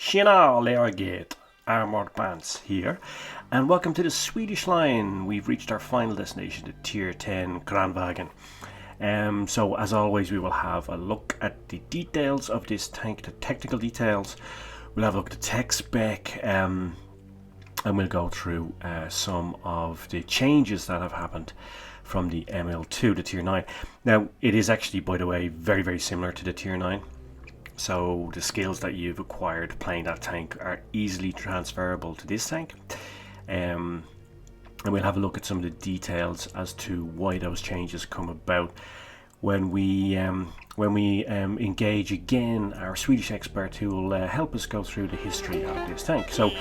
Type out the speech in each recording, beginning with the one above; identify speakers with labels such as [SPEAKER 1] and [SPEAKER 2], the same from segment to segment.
[SPEAKER 1] Tjena Leargate, Armored Pants here, and welcome to the Swedish line. We've reached our final destination, the Tier 10 Kranvagn. So as always, we will have a look at the details of this tank, the technical details. We'll have a look at the tech spec, and we'll go through some of the changes that have happened from the Emil II to Tier 9. Now, it is actually, by the way, very, very similar to the Tier 9. So the skills that you've acquired playing that tank are easily transferable to this tank. And we'll have a look at some of the details as to why those changes come about when we engage again our Swedish expert who will help us go through the history of this tank. So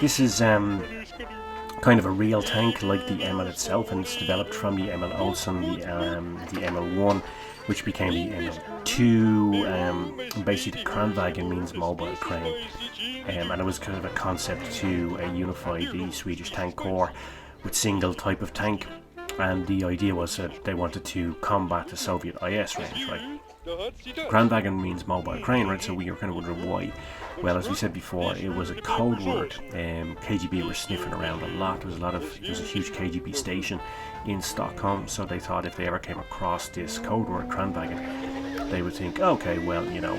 [SPEAKER 1] this is kind of a real tank like the Emil itself, and it's developed from the Emil Olsen, the Emil I, which became the Emil II. Basically, the Kranvagn means mobile crane, and it was kind of a concept to unify the Swedish tank corps with single type of tank. And the idea was that they wanted to combat the Soviet IS range, right? Kranvagn means mobile crane, right? So we were kind of wondering why. Well, as we said before, it was a code word. KGB were sniffing around a lot. There was a huge KGB station in Stockholm, so they thought if they ever came across this code word, Kranvagn, they would think, okay, well, you know,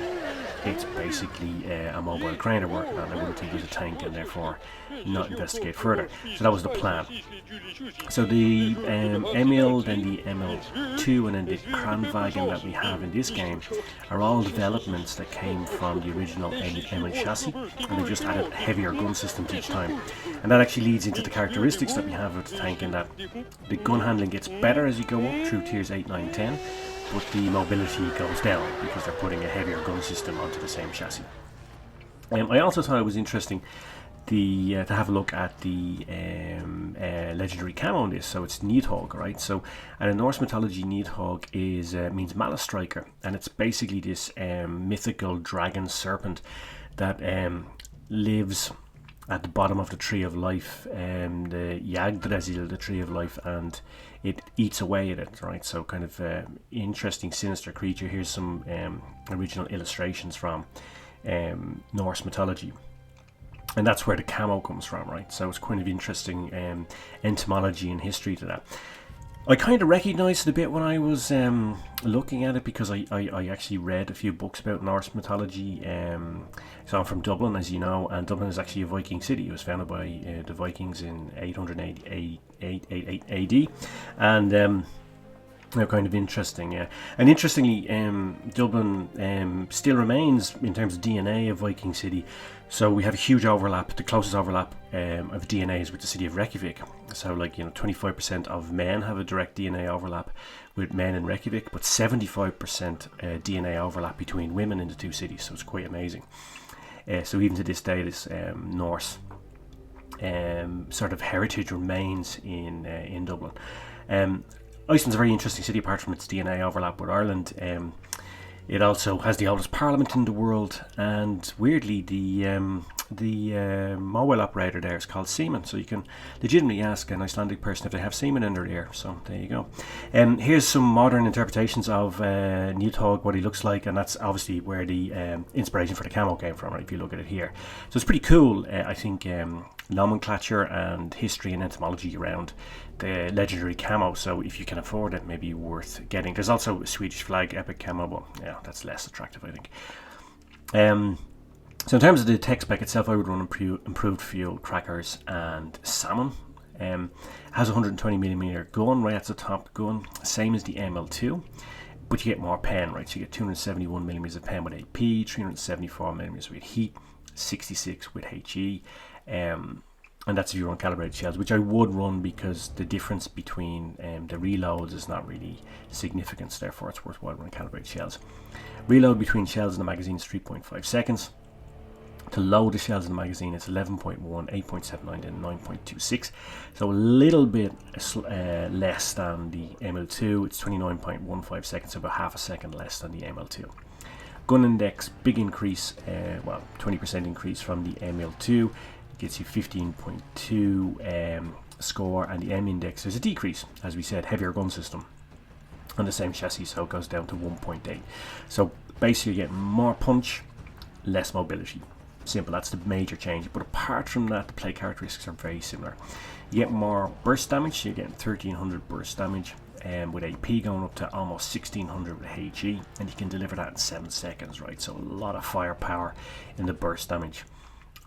[SPEAKER 1] it's basically a mobile crane they're working on. They wouldn't think it was a tank and therefore not investigate further. So that was the plan. So the Emil, then the Emil II, and then the Kranvagn that we have in this game are all developments that came from the original Emil chassis, and they just added heavier gun systems each time. And that actually leads into the characteristics that we have of the tank, in that the gun handling gets better as you go up through tiers 8, 9, 10, but the mobility goes down because they're putting a heavier gun system onto the same chassis. I also thought it was interesting to have a look at the legendary camo on this. So it's Nidhogg, right? So, and in Norse mythology, Nidhogg means Malice Striker, and it's basically this mythical dragon serpent that lives at the bottom of the Tree of Life, the Yggdrasil, the Tree of Life, and it eats away at it, right? So kind of interesting, sinister creature. Here's some original illustrations from Norse mythology. And that's where the camo comes from, right? So it's kind of interesting entomology and history to that. I kind of recognised it a bit when I was looking at it, because I actually read a few books about Norse mythology. So I'm from Dublin, as you know, and Dublin is actually a Viking city. It was founded by the Vikings in 888 AD, and they're kind of interesting, yeah. And interestingly, Dublin still remains, in terms of DNA, a Viking city. So we have a huge overlap. The closest overlap of DNA is with the city of Reykjavik. So, like, you know, 25% of men have a direct DNA overlap with men in Reykjavik, but 75% DNA overlap between women in the two cities. So it's quite amazing. So even to this day, this Norse sort of heritage remains in Dublin. Iceland's a very interesting city, apart from its DNA overlap with Ireland. It also has the oldest parliament in the world, and weirdly, the mobile operator there is called seaman, so you can legitimately ask an Icelandic person if they have seamen in their ear. So there you go. Here's some modern interpretations of Nidhogg, what he looks like, and that's obviously where the inspiration for the camo came from, right? If you look at it here, so it's pretty cool. I think nomenclature and history and entomology around the legendary camo. So if you can afford it, maybe worth getting. There's also a Swedish flag epic camo, but yeah, that's less attractive, I think. So in terms of the tech spec itself, I would run improved fuel, crackers, and salmon. Has a 120mm gun right at the top gun, same as the Emil II, but you get more pen, right? So you get 271mm of pen with AP, 374mm with heat, 66 with HE. And that's if you run calibrated shells, which I would run because the difference between the reloads is not really significant, therefore it's worthwhile running calibrated shells. Reload between shells in the magazine is 3.5 seconds. To load the shells in the magazine, it's 11.1, 8.79, and 9.26. So a little bit less than the Emil II. It's 29.15 seconds, so about half a second less than the Emil II. Gun index, big increase, 20% increase from the Emil II. Gets you 15.2 score, and the M index is a decrease, as we said, heavier gun system on the same chassis, so it goes down to 1.8. So basically you're getting more punch, less mobility. Simple, that's the major change. But apart from that, the play characteristics are very similar. You get more burst damage, so you're getting 1300 burst damage, with AP going up to almost 1600 with HE, and you can deliver that in 7 seconds, right? So a lot of firepower in the burst damage.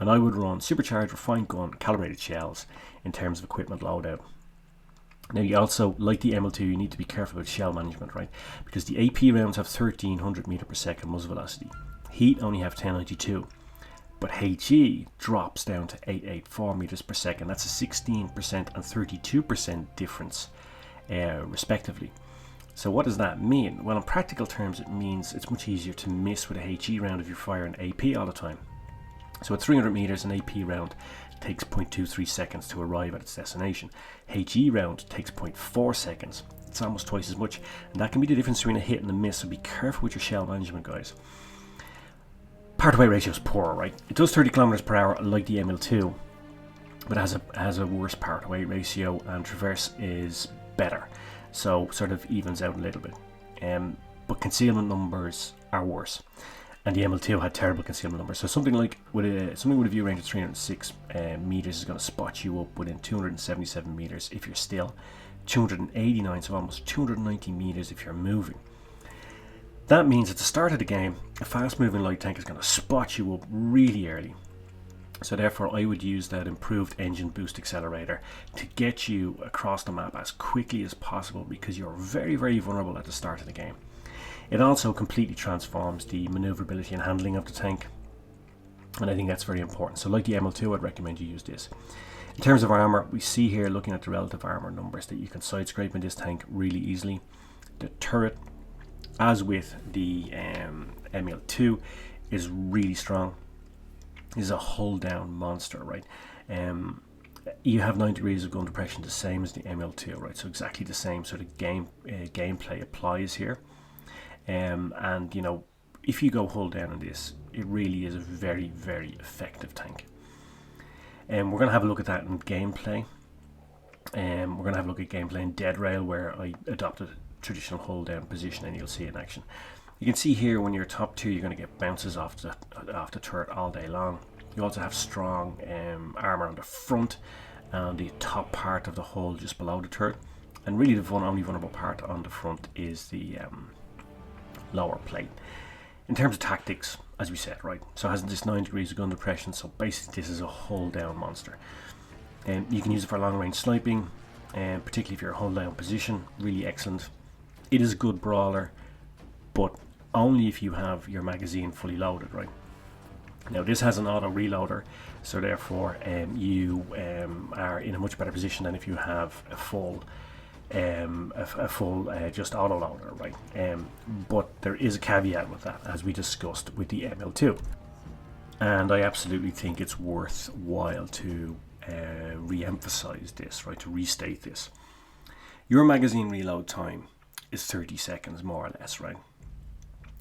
[SPEAKER 1] And I would run supercharged, refined gun, calibrated shells in terms of equipment loadout. Now you also, like the Emil II, you need to be careful with shell management, right? Because the AP rounds have 1300 meter per second muzzle velocity. Heat only have 1092, but HE drops down to 884 meters per second. That's a 16% and 32% difference, respectively. So what does that mean? Well, in practical terms, it means it's much easier to miss with a HE round if you're firing AP all the time. So at 300 meters, an AP round takes 0.23 seconds to arrive at its destination. HE round takes 0.4 seconds. It's almost twice as much, and that can be the difference between a hit and a miss, so be careful with your shell management, guys. Power to weight ratio is poor, right? It does 30 kilometers per hour like the Emil II, but it has a worse power to weight ratio, and traverse is better, so sort of evens out a little bit. But concealment numbers are worse, and the Emil II had terrible concealment numbers. So something with a view range of 306 meters is going to spot you up within 277 meters if you're still, 289, so almost 290 meters if you're moving. That means at the start of the game, a fast moving light tank is going to spot you up really early. So therefore I would use that improved engine boost accelerator to get you across the map as quickly as possible, because you're very, very vulnerable at the start of the game. It also completely transforms the maneuverability and handling of the tank, and I think that's very important. So like the Emil II, I'd recommend you use this. In terms of armor, we see here, looking at the relative armor numbers, that you can side scrape in this tank really easily. The turret, as with the Emil II, is really strong. Is a hull down monster, right? You have 9 degrees of gun depression, the same as the Emil II, right? So exactly the same sort of gameplay applies here. And you know, if you go hull down on this, it really is a very, very effective tank. And we're going to have a look at that in gameplay. We're going to have a look at gameplay in Dead Rail, where I adopted traditional hull down position, and you'll see it in action. You can see here, when you're top tier, you're going to get bounces off the turret all day long. You also have strong armor on the front and the top part of the hull just below the turret. And really the only vulnerable part on the front is the lower plate. In terms of tactics, as we said, right, so it has this 9 degrees of gun depression, so basically this is a hull down monster. You can use it for long range sniping, particularly if you're a hull down position. Really excellent. It is a good brawler, but only if you have your magazine fully loaded, right? Now this has an auto reloader, so therefore you are in a much better position than if you have a full just auto loader, right? But there is a caveat with that, as we discussed with the Emil II, and I absolutely think it's worthwhile to re-emphasize this, right? To restate this. Your magazine reload time is 30 seconds more or less, right?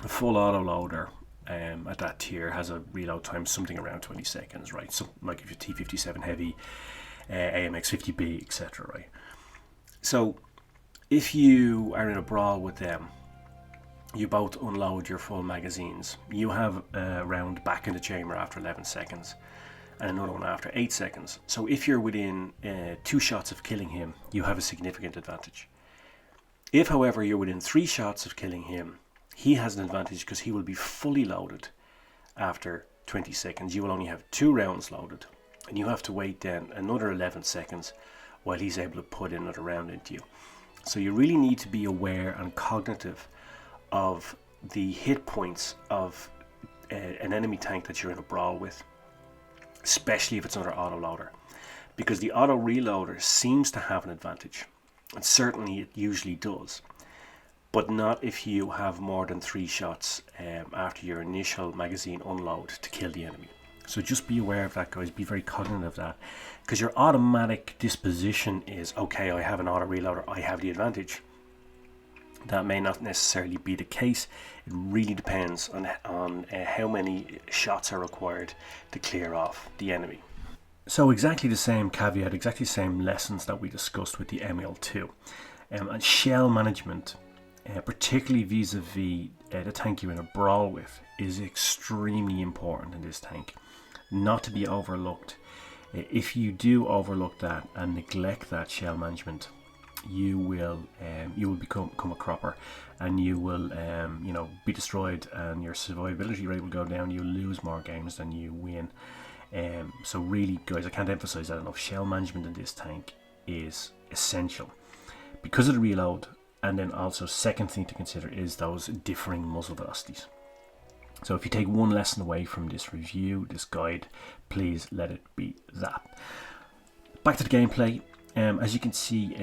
[SPEAKER 1] A full auto loader at that tier has a reload time something around 20 seconds, right? So like if you're T57 heavy, AMX 50B, etc., right? So if you are in a brawl with them, you both unload your full magazines. You have a round back in the chamber after 11 seconds and another one after 8 seconds. So if you're within 2 shots of killing him, you have a significant advantage. If, however, you're within 3 shots of killing him, he has an advantage because he will be fully loaded after 20 seconds. You will only have 2 rounds loaded, and you have to wait then another 11 seconds while he's able to put in another round into you. So you really need to be aware and cognitive of the hit points of an enemy tank that you're in a brawl with, especially if it's another auto loader, because the auto reloader seems to have an advantage, and certainly it usually does, but not if you have more than 3 shots after your initial magazine unload to kill the enemy. So just be aware of that, guys. Be very cognizant of that, because your automatic disposition is, okay, I have an auto reloader, I have the advantage. That may not necessarily be the case. It really depends on how many shots are required to clear off the enemy. So exactly the same caveat, exactly the same lessons that we discussed with the Emil II. And shell management, particularly vis-a-vis the tank you're in a brawl with, is extremely important in this tank. not to be overlooked. If you do overlook that and neglect that shell management, you will become a cropper, and you will be destroyed, and your survivability rate will go down. You'll lose more games than you win. So really, guys, I can't emphasize that enough. Shell management in this tank is essential because of the reload, and then also second thing to consider is those differing muzzle velocities. So if you take one lesson away from this review, this guide, please let it be that. Back to the gameplay. As you can see,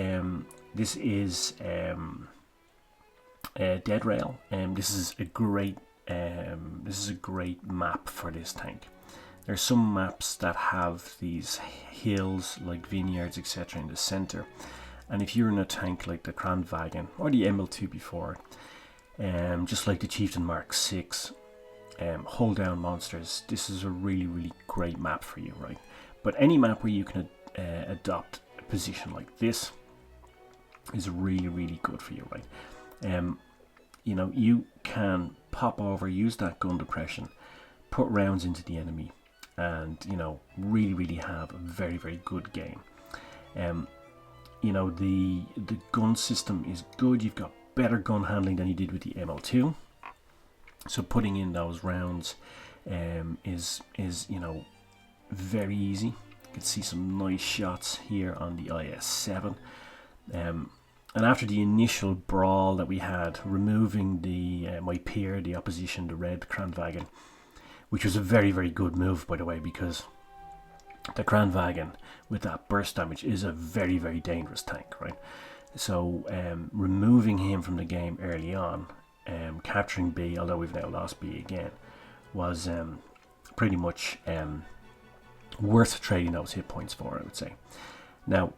[SPEAKER 1] this is Dead Rail. This is a great map for this tank. There are some maps that have these hills like vineyards, etc. in the center, and if you're in a tank like the Kranvagn or the Emil II before, just like the Chieftain Mark VI, hold down monsters, this is a really great map for you, right? But any map where you can adopt a position like this is really good for you, right? You can pop over, use that gun depression, put rounds into the enemy, and really have a very good game. The gun system is good. You've got better gun handling than you did with the Emil II, so putting in those rounds is very easy. You can see some nice shots here on the IS-7, and after the initial brawl that we had, removing my peer, the opposition, the red Kranvagn, which was a very good move, by the way, because the Kranvagn with that burst damage is a very dangerous tank, right? So removing him from the game early on, capturing B, although we've now lost B again, was pretty much worth trading those hit points for, I would say. Now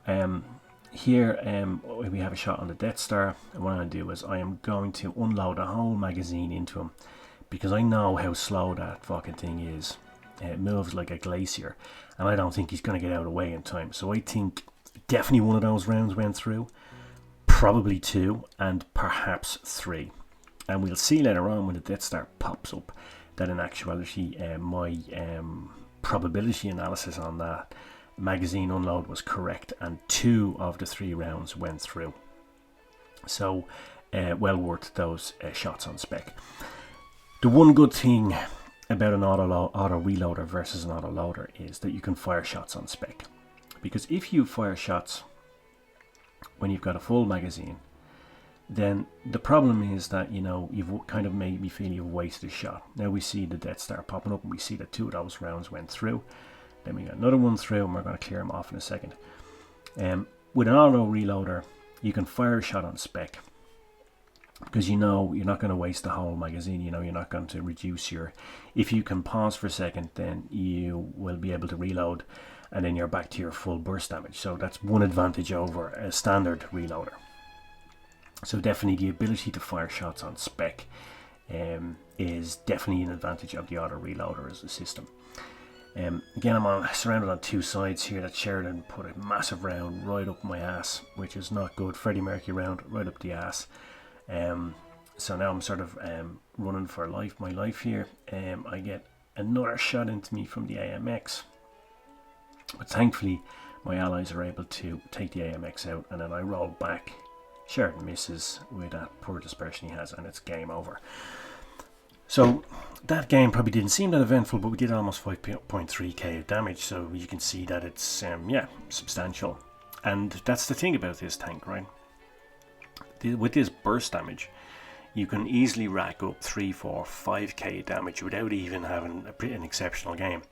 [SPEAKER 1] here we have a shot on the Death Star, and what I'm going to do is I am going to unload a whole magazine into him, because I know how slow that fucking thing is. It moves like a glacier, and I don't think he's going to get out of the way in time. So I think definitely one of those rounds went through, probably 2, and perhaps 3. And we'll see later on when the Death Star pops up that in actuality my probability analysis on that magazine unload was correct, and 2 of the 3 rounds went through. So well worth those shots on spec. The one good thing about an auto reloader versus an auto loader is that you can fire shots on spec, because if you fire shots when you've got a full magazine, then the problem is that you've kind of made me feel you've wasted a shot. Now we see the Death Star popping up, and we see that 2 of those rounds went through. Then we got another one through, and we're going to clear them off in a second. With an auto reloader, you can fire a shot on spec, because you're not going to waste the whole magazine. You're not going to reduce your... If you can pause for a second, then you will be able to reload, and then you're back to your full burst damage. So that's one advantage over a standard reloader. So definitely the ability to fire shots on spec is definitely an advantage of the auto reloader as a system. Again, I'm surrounded on 2 sides here. That Sheridan put a massive round right up my ass, which is not good. Freddie Mercury round right up the ass. So now I'm sort of running for my life here. I get another shot into me from the AMX, but thankfully my allies are able to take the AMX out, and then I roll back. Sheridan misses with that poor dispersion he has, and it's game over. So that game probably didn't seem that eventful, but we did almost 5.3k of damage, so you can see that it's substantial. And that's the thing about this tank, right? With this burst damage, you can easily rack up 3, 4, 5k damage without even having an exceptional game.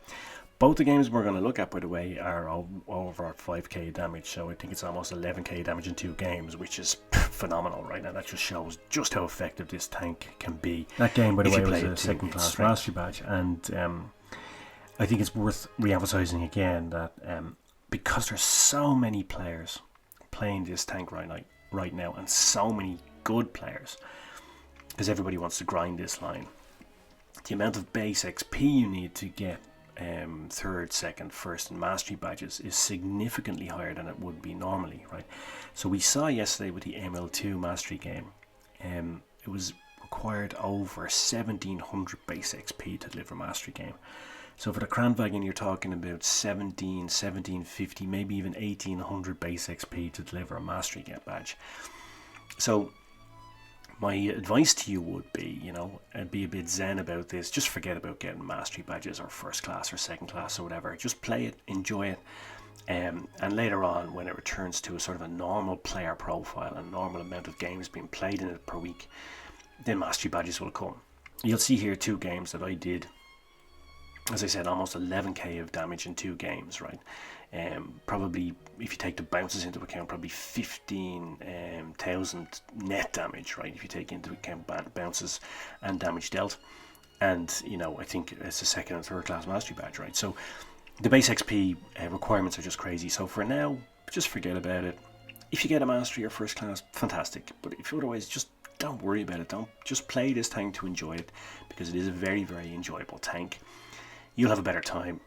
[SPEAKER 1] Both the games we're going to look at, by the way, are over 5k damage, so I think it's almost 11k damage in 2 games, which is phenomenal right now. That just shows just how effective this tank can be. That game, by the way, was a second class mastery badge, and I think it's worth re-emphasizing again that because there's so many players playing this tank right now, and so many good players, because everybody wants to grind this line, the amount of base XP you need to get 3rd, 2nd, 1st and mastery badges is significantly higher than it would be normally, right? So we saw yesterday with the Emil II mastery game, it was required over 1700 base XP to deliver a mastery game. So for the Kranvagn, you're talking about 1750, maybe even 1800 base XP to deliver a mastery get badge. So my advice to you would be, be a bit zen about this. Just forget about getting mastery badges or first class or second class or whatever. Just play it, enjoy it. And later on, when it returns to a sort of a normal player profile, a normal amount of games being played in it per week, then mastery badges will come. You'll see here 2 games that I did, as I said, almost 11k of damage in 2 games, right? Probably, if you take the bounces into account, probably 15,000 net damage, right? If you take into account bounces and damage dealt. And, I think it's a second and third class mastery badge, right? So the base XP requirements are just crazy. So for now, just forget about it. If you get a mastery or first class, fantastic. But if otherwise, just don't worry about it. Don't just play this tank to enjoy it, because it is a very, very enjoyable tank. You'll have a better time.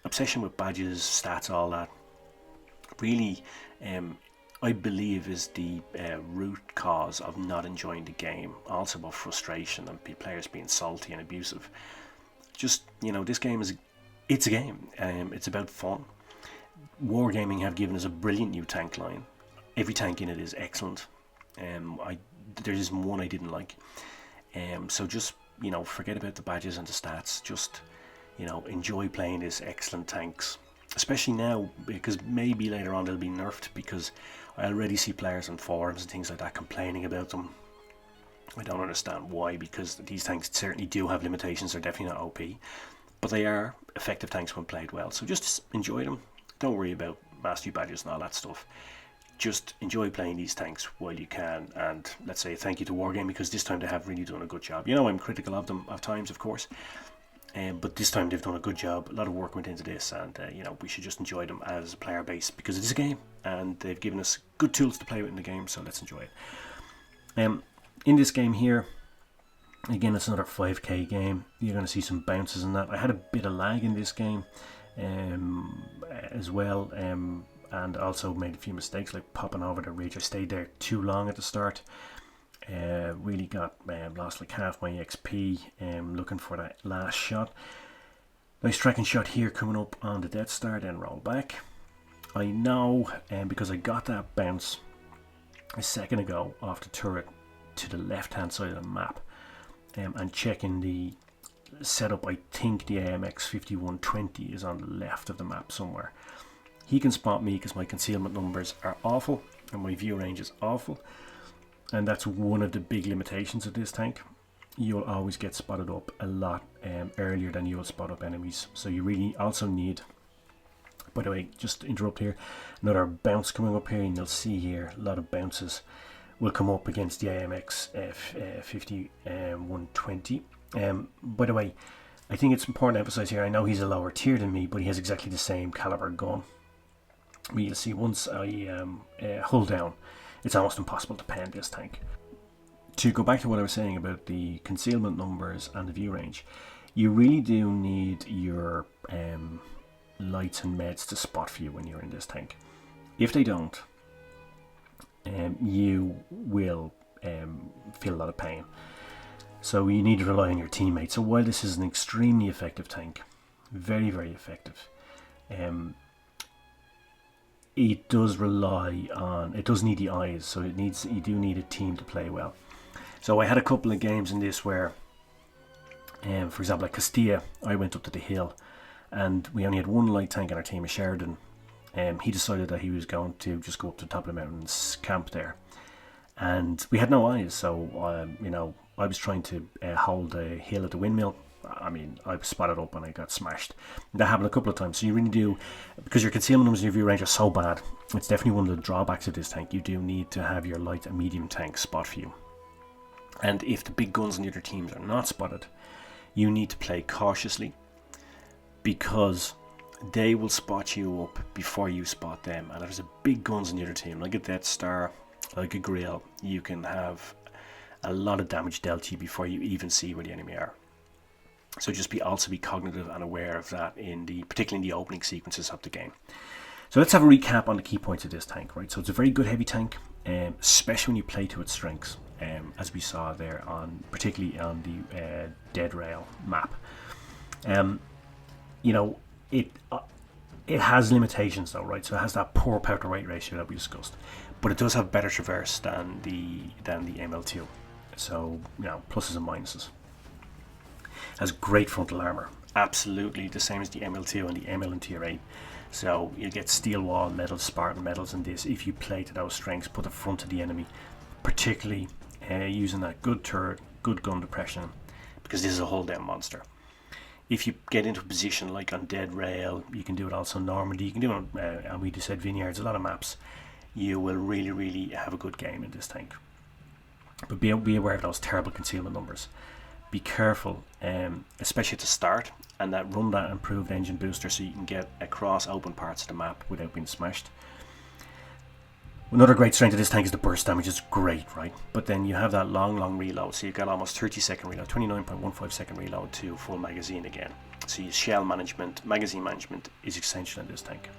[SPEAKER 1] Obsession with badges, stats, all that, really, I believe, is the root cause of not enjoying the game. Also about frustration and players being salty and abusive. Just, this game it's a game. It's about fun. Wargaming have given us a brilliant new tank line. Every tank in it is excellent. There is one I didn't like. So just, forget about the badges and the stats. Just, enjoy playing this excellent tanks. Especially now, because maybe later on they'll be nerfed, because I already see players on forums and things like that complaining about them. I don't understand why, because these tanks certainly do have limitations. They're definitely not OP. But they are effective tanks when played well. So just enjoy them. Don't worry about mastery badges and all that stuff. Just enjoy playing these tanks while you can, and let's say thank you to Wargame, because this time they have really done a good job. I'm critical of them at times, of course, but this time they've done a good job. A lot of work went into this, and we should just enjoy them as a player base, because it is a game, and they've given us good tools to play with in the game, so let's enjoy it. In this game here, again, it's another 5k game. You're going to see some bounces in that. I had a bit of lag in this game as well, and also made a few mistakes, like popping over the ridge. I stayed there too long at the start. Really got lost like half my XP looking for that last shot. Nice tracking shot here coming up on the Death Star, then roll back. I know, because I got that bounce a second ago off the turret to the left hand side of the map, and checking the setup, I think the AMX 5120 is on the left of the map somewhere. He can spot me because my concealment numbers are awful and my view range is awful, and that's one of the big limitations of this tank. You'll always get spotted up a lot earlier than you'll spot up enemies, so you really also need, by the way, just to interrupt here, another bounce coming up here, and you'll see here a lot of bounces will come up against the AMX 5120. By the way, I think it's important to emphasize here, I know he's a lower tier than me, but he has exactly the same caliber gun. But you'll see once I hold down, it's almost impossible to pen this tank. To go back to what I was saying about the concealment numbers and the view range, you really do need your lights and meds to spot for you when you're in this tank. If they don't, you will feel a lot of pain. So you need to rely on your teammates. So while this is an extremely effective tank, very, very effective, it does rely on, it does need the eyes, so you do need a team to play well. So I had a couple of games in this where, for example, at Castilla, I went up to the hill and we only had one light tank on our team, a Sheridan. He decided that he was going to just go up to the top of the mountains, camp there, and we had no eyes. So I was trying to hold the hill at the windmill. I mean, I was spotted up and I got smashed. That happened a couple of times. So you really do, because your concealment numbers and your view range are so bad, it's definitely one of the drawbacks of this tank. You do need to have your light and medium tank spot for you. And if the big guns in the other teams are not spotted, you need to play cautiously, because they will spot you up before you spot them. And if there's a big guns in the other team, like a Death Star, like a Grill, you can have a lot of damage dealt to you before you even see where the enemy are. So just also be cognitive and aware of that, particularly in the opening sequences of the game. So let's have a recap on the key points of this tank, right? So it's a very good heavy tank, especially when you play to its strengths, as we saw there, particularly on the Dead Rail map. you know, it has limitations though, right? So it has that poor power to weight ratio that we discussed, but it does have better traverse than the Emil II. So, you know, pluses and minuses. Has great frontal armor, absolutely the same as the Emil II and the Emil in Tier 8. So you get steel wall medals, Spartan medals in this if you play to those strengths, put the front of the enemy, particularly using that good turret, good gun depression, because this is a hold down monster. If you get into a position like on Dead Rail, you can do it also in Normandy, you can do it on, and we just said Vineyards, a lot of maps, you will really have a good game in this tank. But be aware of those terrible concealment numbers. Be careful, especially at the start, and run that improved engine booster so you can get across open parts of the map without being smashed. Another great strength of this tank is the burst damage. It's great, right? But then you have that long reload, so you've got almost 30-second reload, 29.15 second reload to full magazine again. So your shell management, magazine management is essential in this tank.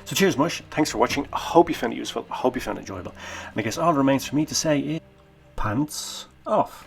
[SPEAKER 1] So cheers, Mush. Thanks for watching. I hope you found it useful. I hope you found it enjoyable. And I guess all that remains for me to say is pants off.